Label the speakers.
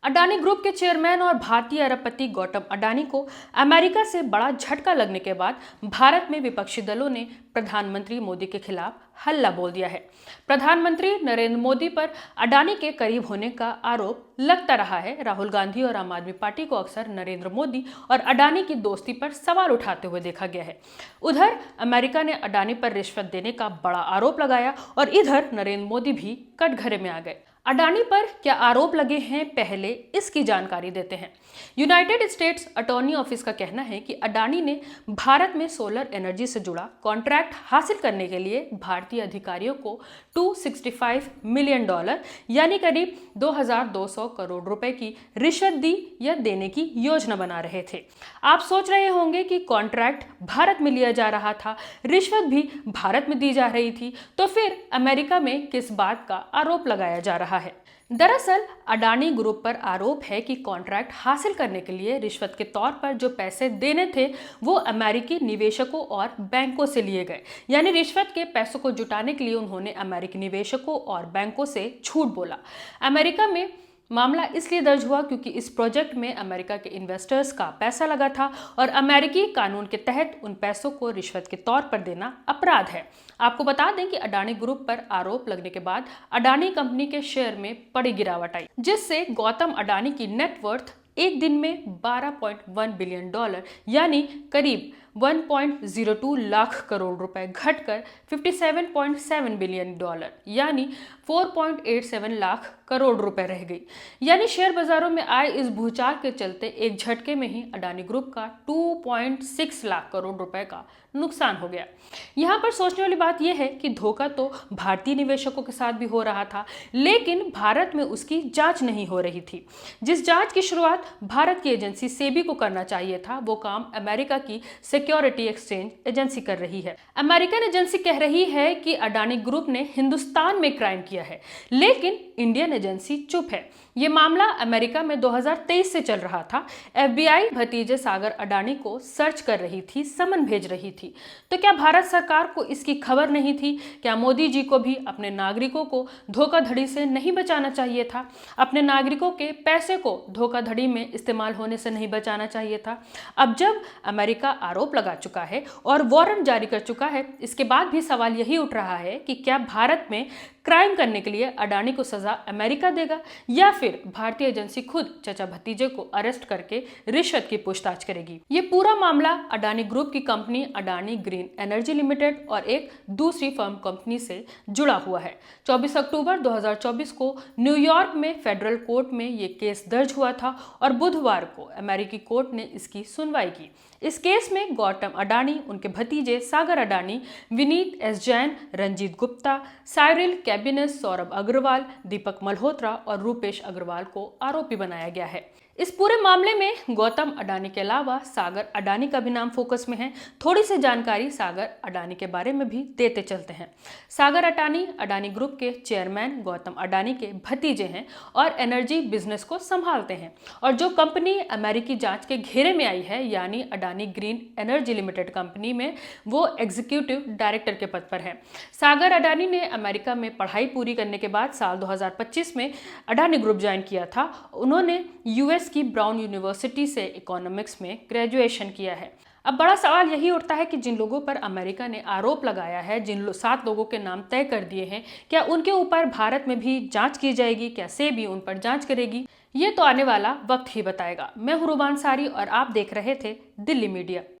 Speaker 1: Adani group के chairman और भारतीय अरबपति गौतम अडानी को अमेरिका से बड़ा झटका लगने के बाद भारत में विपक्षी दलों ने प्रधानमंत्री मोदी के खिलाफ हल्ला बोल दिया है। प्रधानमंत्री नरेंद्र मोदी पर अडानी के करीब होने का आरोप लगता रहा है। राहुल गांधी और आम आदमी पार्टी को अक्सर नरेंद्र मोदी और अडानी की दोस्ती पर सवाल उठाते हुए देखा गया है। उधर अमेरिका ने अडानी पर रिश्वत देने का बड़ा आरोप लगाया और इधर नरेंद्र मोदी भी कटघरे में आ गए। अडानी पर क्या आरोप लगे हैं, पहले इसकी जानकारी देते हैं। यूनाइटेड स्टेट्स अटॉर्नी ऑफिस का कहना है कि अडानी ने भारत में सोलर एनर्जी से जुड़ा कॉन्ट्रैक्ट हासिल करने के लिए भारतीय अधिकारियों को $265 मिलियन यानी करीब 2200 करोड़ रुपए की रिश्वत दी या देने की योजना बना रहे थे। आप सोच रहे होंगे कि कॉन्ट्रैक्ट भारत में लिया जा रहा था, रिश्वत भी भारत में दी जा रही थी, तो फिर अमेरिका में किस बात का आरोप लगाया जा रहा है। दरअसल अडानी ग्रुप पर आरोप है कि कॉन्ट्रैक्ट हासिल करने के लिए रिश्वत के तौर पर जो पैसे देने थे वो अमेरिकी निवेशकों और बैंकों से लिए गए। यानी रिश्वत के पैसों को जुटाने के लिए उन्होंने अमेरिकी निवेशकों और बैंकों से झूठ बोला। अमेरिका में मामला इसलिए दर्ज हुआ क्योंकि इस प्रोजेक्ट में अमेरिका के इन्वेस्टर्स का पैसा लगा था और अमेरिकी कानून के तहत उन पैसों को रिश्वत के तौर पर देना अपराध है। आपको बता दें कि अडानी ग्रुप पर आरोप लगने के बाद अडानी कंपनी के शेयर में बड़ी गिरावट आई, जिससे गौतम अडानी की नेटवर्थ एक दिन में $12.1 बिलियन यानी करीब 1.02 लाख करोड़ रुपए घटकर $57.7 बिलियन यानी 4.87 लाख करोड़ रुपए रह गई। यानी शेयर बाजारों में आए इस भूचाल के चलते एक झटके में ही अडानी ग्रुप का 2.6 लाख करोड़ रुपए का नुकसान हो गया। यहाँ पर सोचने वाली बात यह है कि धोखा तो भारतीय निवेशकों के साथ भी हो रहा था, लेकिन भारत में उसकी जांच नहीं हो रही थी। जिस जांच की शुरुआत भारत की एजेंसी सेबी को करना चाहिए था, वो काम अमेरिका की सिक्योरिटी एक्सचेंज एजेंसी कर रही है। अमेरिकन एजेंसी कह रही है कि अडानी ग्रुप ने हिंदुस्तान में क्राइम किया है, लेकिन इंडियन एजेंसी चुप है। ये मामला अमेरिका में 2023 से चल रहा था। FBI भतीजे सागर अडानी को सर्च कर रही थी, समन भेज रही थी। तो क्या भारत सरकार को इसकी खबर नहीं थी? क्या मोदी जी को भी अपने नागरिकों को धोखाधड़ी से नहीं बचाना चाहिए था? अपने नागरिकों के पैसे को धोखाधड़ी में इस्तेमाल होने से नहीं बचाना चाहिए था? अब जब अमेरिका आरोप लगा चुका है और वारंट जारी कर चुका है, इसके बाद भी सवाल यही उठ रहा है कि क्या भारत में क्राइम करने के लिए अडानी को सजा अमेरिका देगा या फिर भारतीय एजेंसी खुद चचा भतीजे को अरेस्ट करके रिश्वत की पूछताछ करेगी? ये पूरा मामला अडानी ग्रुप की company Adani green energy limited और एक दूसरी फर्म कंपनी से जुड़ा हुआ है। 24 अक्टूबर 2024 को न्यूयॉर्क में फेडरल कोर्ट में ये केस दर्ज हुआ था और बुधवार को अमेरिकी कोर्ट ने इसकी सुनवाई की। इस केस में गौतम अडानी, उनके भतीजे सागर अडानी, विनीत एस जैन, रंजीत गुप्ता, साइरिल कैबिनेस, सौरभ अग्रवाल, दीपक मल्होत्रा और रूपेश अग्रवाल को आरोपी बनाया गया है। इस पूरे मामले में गौतम अडानी के अलावा सागर अडानी का भी नाम फोकस में है। थोड़ी सी जानकारी सागर अडानी के बारे में भी देते चलते हैं। सागर अडानी अडानी ग्रुप के चेयरमैन गौतम अडानी के भतीजे हैं और एनर्जी बिजनेस को संभालते हैं। और जो कंपनी अमेरिकी जांच के घेरे में आई है, यानी Adani green energy limited company में, वो एग्जीक्यूटिव डायरेक्टर के पद पर है। सागर अडानी ने अमेरिका में पढ़ाई पूरी करने के बाद साल 2025 में अडानी ग्रुप ज्वाइन किया था। उन्होंने US की ब्राउन यूनिवर्सिटी से इकोनॉमिक्स में ग्रेजुएशन किया है। अब बड़ा सवाल यही उठता है कि जिन लोगों पर अमेरिका ने आरोप लगाया है, जिन 7 लोगों के नाम तय कर दिए हैं, क्या उनके ऊपर भारत में भी जांच की जाएगी? क्या सेबी उन पर जांच करेगी? ये तो आने वाला वक्त ही बताएगा। मैं हूं रुबान सारी और आप देख रहे थे दिल्ली मीडिया।